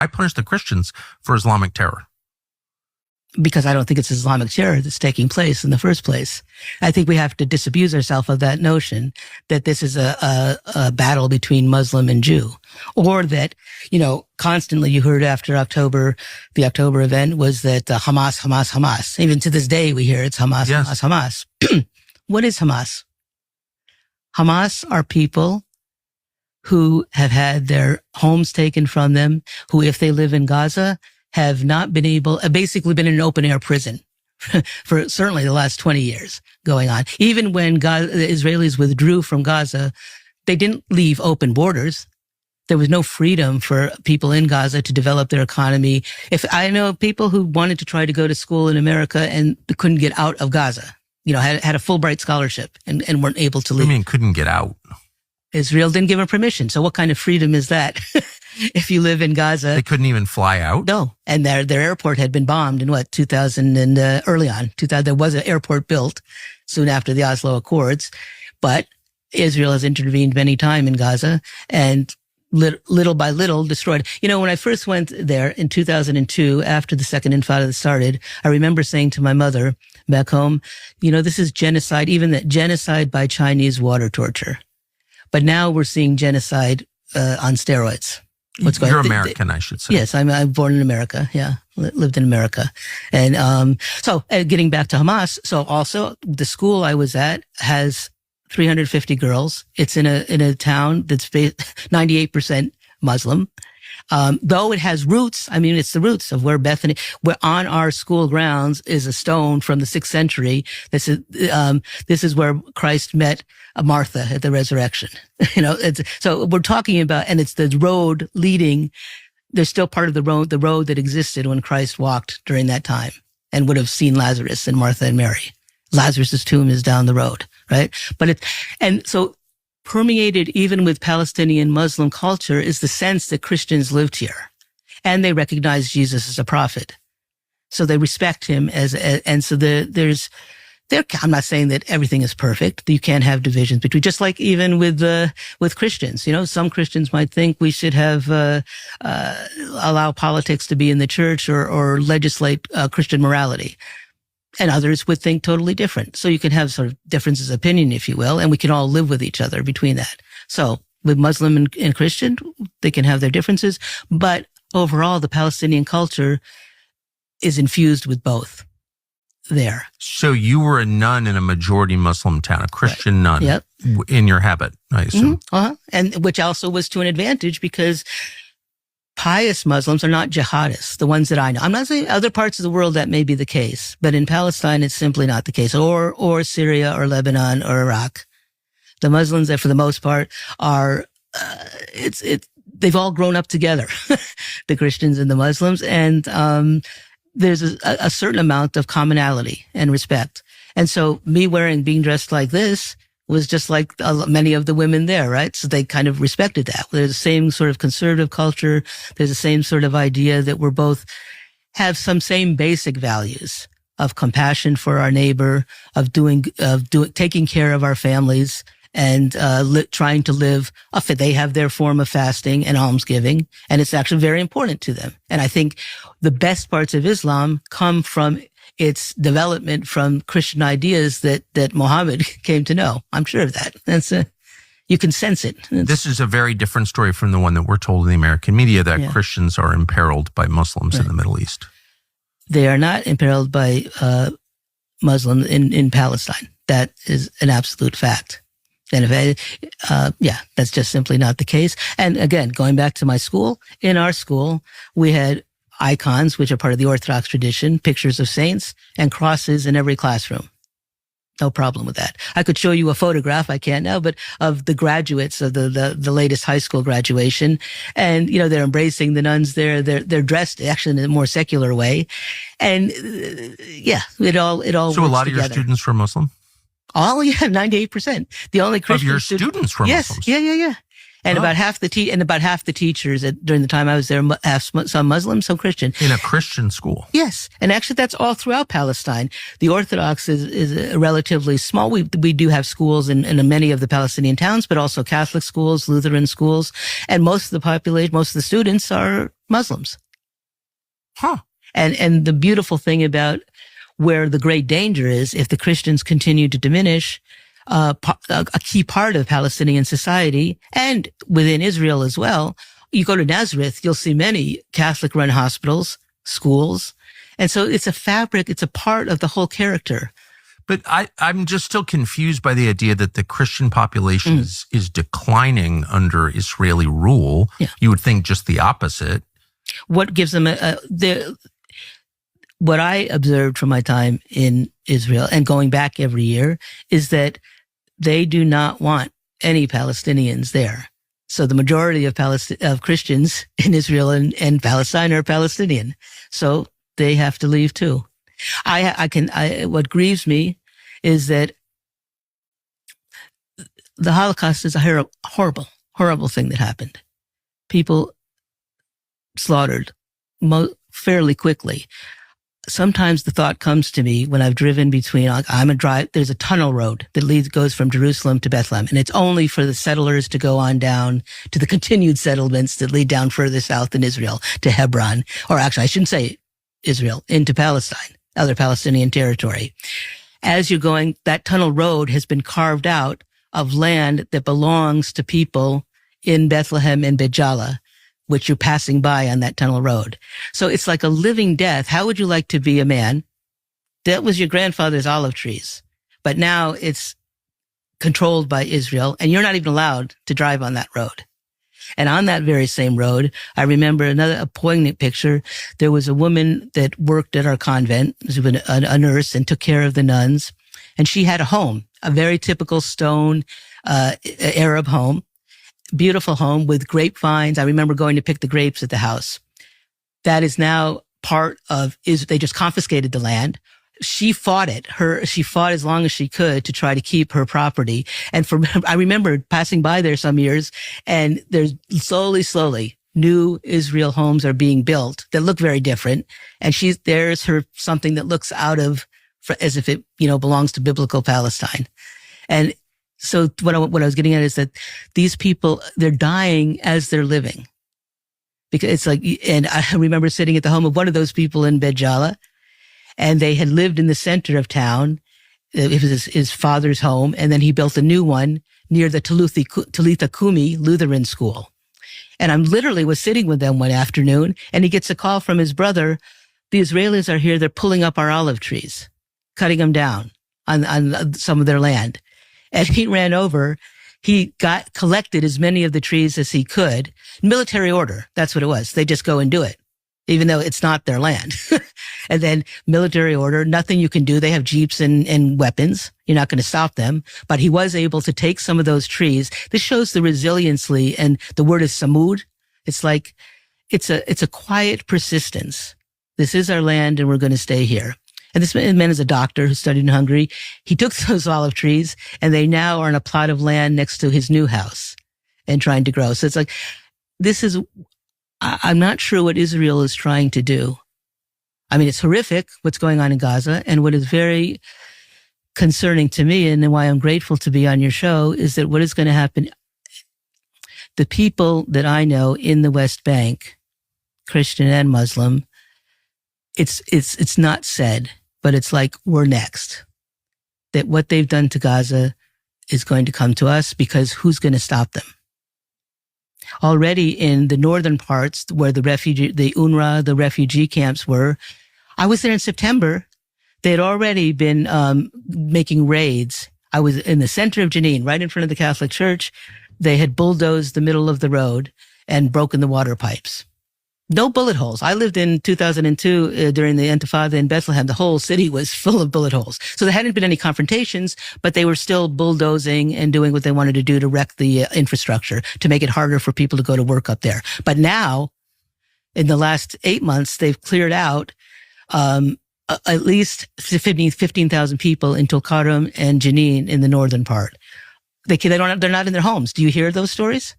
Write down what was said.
I punish the Christians for Islamic terror. Because I don't think it's Islamic terror that's taking place in the first place. I think we have to disabuse ourselves of that notion that this is a battle between Muslim and Jew, or that, constantly you heard after the October event was that Hamas, Hamas, Hamas. Even to this day, we hear it's Hamas, yes. Hamas, Hamas. What is Hamas? Hamas are people who have had their homes taken from them, who, if they live in Gaza, have not been basically been in an open air prison for certainly the last 20 years going on. Even when the Israelis withdrew from Gaza, they didn't leave open borders. There was no freedom for people in Gaza to develop their economy. If I know people who wanted to try to go to school in America and couldn't get out of Gaza, had a Fulbright scholarship and weren't able to leave. I mean, couldn't get out. Israel didn't give them permission. So what kind of freedom is that? If you live in Gaza. They couldn't even fly out? No. And their airport had been bombed in 2000 and early on. 2000, there was an airport built soon after the Oslo Accords, but Israel has intervened many times in Gaza and little by little destroyed. When I first went there in 2002, after the second intifada started, I remember saying to my mother back home, this is genocide, even that genocide by Chinese water torture. But now we're seeing genocide on steroids. You're American, I should say. Yes, I'm born in America. Yeah, lived in America. And so getting back to Hamas, so also the school I was at has 350 girls. It's in a town that's 98% Muslim. Though it has roots, it's the roots of where Bethany, where on our school grounds is a stone from the 6th century. This is where Christ met Martha at the resurrection. So we're talking about, and it's the road leading, there's still part of the road that existed when Christ walked during that time and would have seen Lazarus and Martha and Mary. Lazarus's tomb is down the road, right? And so permeated even with Palestinian Muslim culture is the sense that Christians lived here and they recognize Jesus as a prophet. So they respect him I'm not saying that everything is perfect. You can't have divisions between, just like even with Christians. Some Christians might think we should have, allow politics to be in the church or legislate Christian morality. And others would think totally different. So you can have sort of differences of opinion, if you will, and we can all live with each other between that. So with Muslim and Christian, they can have their differences, but overall the Palestinian culture is infused with both there. So you were a nun in a majority Muslim town, a Christian nun. Yep. In your habit, I assume. Mm-hmm. And which also was to an advantage because pious Muslims are not jihadists, the ones that I know. I'm not saying other parts of the world that may be the case, but in Palestine, it's simply not the case, or Syria or Lebanon or Iraq. The Muslims that for the most part are, they've all grown up together, the Christians and the Muslims. And, there's a certain amount of commonality and respect. And so being dressed like this was just like many of the women there, right? So they kind of respected that. There's the same sort of conservative culture. There's the same sort of idea that we're both have some same basic values of compassion for our neighbor, of taking care of our families, and trying to live. They have their form of fasting and almsgiving, and it's actually very important to them. And I think the best parts of Islam come from its development from Christian ideas that Muhammad came to know. I'm sure of that. You can sense it. This is a very different story from the one that we're told in the American media, that Christians are imperiled by Muslims in the Middle East. They are not imperiled by Muslims in Palestine. That is an absolute fact. And that's just simply not the case. And again, going back to my school, in our school, we had icons, which are part of the Orthodox tradition, pictures of saints and crosses in every classroom. No problem with that. I could show you a photograph, I can't now, but of the graduates of the latest high school graduation. And, they're embracing the nuns there. They're dressed actually in a more secular way. And, it all So a lot of your students were Muslim? 98%. The only Christian of your students were Muslims? Yeah. And about half the teachers during the time I was there, some Muslim, some Christian. In a Christian school? Yes. And actually that's all throughout Palestine. The Orthodox is relatively small. We do have schools in many of the Palestinian towns, but also Catholic schools, Lutheran schools. And most of the population, most of the students are Muslims. Huh. And the beautiful thing about where the great danger is, if the Christians continue to diminish, a key part of Palestinian society and within Israel as well, you go to Nazareth, you'll see many Catholic-run hospitals, schools. And so it's a fabric, it's a part of the whole character. But I'm just still confused by the idea that the Christian population is declining under Israeli rule. Yeah. You would think just the opposite. What gives them what I observed from my time in Israel and going back every year is that they do not want any Palestinians there. So the majority of Christians in Israel and Palestine are Palestinian. So they have to leave too. What grieves me is that the Holocaust is a horrible, horrible thing that happened. People slaughtered fairly quickly. Sometimes the thought comes to me when I've driven between, there's a tunnel road that goes from Jerusalem to Bethlehem, and it's only for the settlers to go on down to the continued settlements that lead down further south in Israel to Hebron, or actually I shouldn't say Israel, into Palestine, other Palestinian territory. As you're going, that tunnel road has been carved out of land that belongs to people in Bethlehem and Bejala, which you're passing by on that tunnel road. So it's like a living death. How would you like to be a man? That was your grandfather's olive trees, but now it's controlled by Israel, and you're not even allowed to drive on that road. And on that very same road, I remember a poignant picture. There was a woman that worked at our convent, she was a nurse and took care of the nuns. And she had a home, a very typical stone Arab home, beautiful home with grapevines. I remember going to pick the grapes at the house. That is now they just confiscated the land. She fought it. She fought as long as she could to try to keep her property. And I remember passing by there some years, and there's slowly, new Israel homes are being built that look very different. And there's something that looks as if it, belongs to biblical Palestine. And so what I was getting at is that these people, they're dying as they're living. Because it's like, and I remember sitting at the home of one of those people in Bejala, and they had lived in the center of town. It was his father's home. And then he built a new one near the Talitha Kumi Lutheran school. And I literally was sitting with them one afternoon, and he gets a call from his brother. The Israelis are here. They're pulling up our olive trees, cutting them down on some of their land. And he ran over. He collected as many of the trees as he could. Military order. That's what it was. They just go and do it, even though it's not their land. And then military order, nothing you can do. They have jeeps and weapons. You're not going to stop them. But he was able to take some of those trees. This shows the resiliency, and the word is samud. It's like, it's a quiet persistence. This is our land, and we're going to stay here. And this man is a doctor who studied in Hungary. He took those olive trees, and they now are on a plot of land next to his new house and trying to grow. So it's like, I'm not sure what Israel is trying to do. I mean, it's horrific what's going on in Gaza. And what is very concerning to me, and why I'm grateful to be on your show, is that what is going to happen, the people that I know in the West Bank, Christian and Muslim, it's not said, but it's like, we're next. That what they've done to Gaza is going to come to us, because who's going to stop them? Already in the northern parts where the UNRWA, the refugee camps were, I was there in September. They had already been making raids. I was in the center of Jenin, right in front of the Catholic Church. They had bulldozed the middle of the road and broken the water pipes. No bullet holes. I lived in 2002 during the Intifada in Bethlehem. The whole city was full of bullet holes. So there hadn't been any confrontations, but they were still bulldozing and doing what they wanted to do to wreck the infrastructure, to make it harder for people to go to work up there. But now, in the last 8 months, they've cleared out at least 15,000 people in Tulkarm and Jenin in the northern part. They're not in their homes. Do you hear those stories?